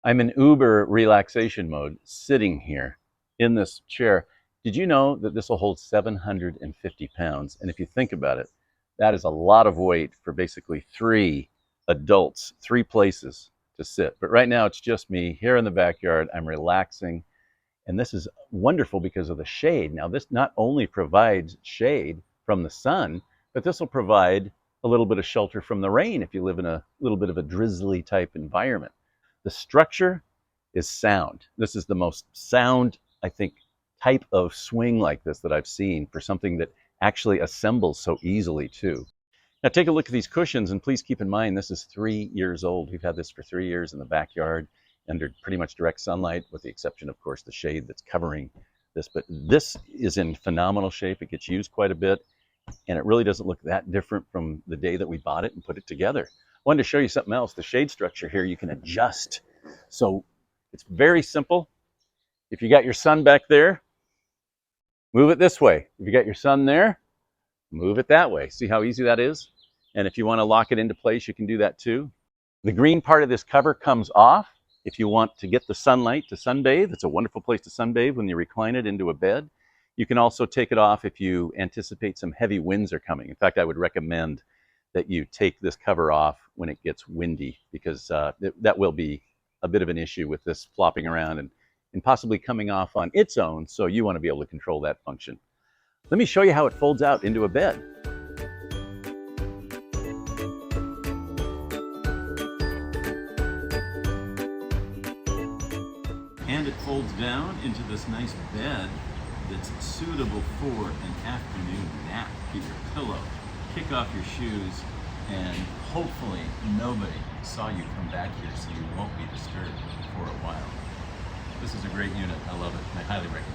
I'm in uber relaxation mode, sitting here in this chair. Did you know that this will hold 750 pounds? And if you think about it, that is a lot of weight for basically 3 adults, 3 places to sit. But right now it's just me here in the backyard. I'm relaxing. And this is wonderful because of the shade. Now, this not only provides shade from the sun, but this will provide a little bit of shelter from the rain if you live in a little bit of a drizzly type environment. The structure is sound. This is the most sound, I think, type of swing like this that I've seen for something that actually assembles so easily too. Now take a look at these cushions, and please keep in mind this is 3 years old. We've had this for 3 years in the backyard under pretty much direct sunlight, with the exception, of course, the shade that's covering this. But this is in phenomenal shape. It gets used quite a bit, and it really doesn't look that different from the day that we bought it and put it together. I wanted to show you something else. The shade structure here you can adjust. So it's very simple. If you got your sun back there, move it this way. If you got your sun there, move it that way. See how easy that is? And if you want to lock it into place, you can do that too. The green part of this cover comes off. If you want to get the sunlight to sunbathe, it's a wonderful place to sunbathe when you recline it into a bed. You can also take it off if you anticipate some heavy winds are coming. In fact, I would recommend that you take this cover off when it gets windy, because that will be a bit of an issue with this flopping around and possibly coming off on its own, so you want to be able to control that function. Let me show you how it folds out into a bed. And it folds down into this nice bed that's suitable for an afternoon nap. Get your pillow, kick off your shoes, and hopefully nobody saw you come back here so you won't be disturbed for a while. This is a great unit. I love it. I highly recommend it.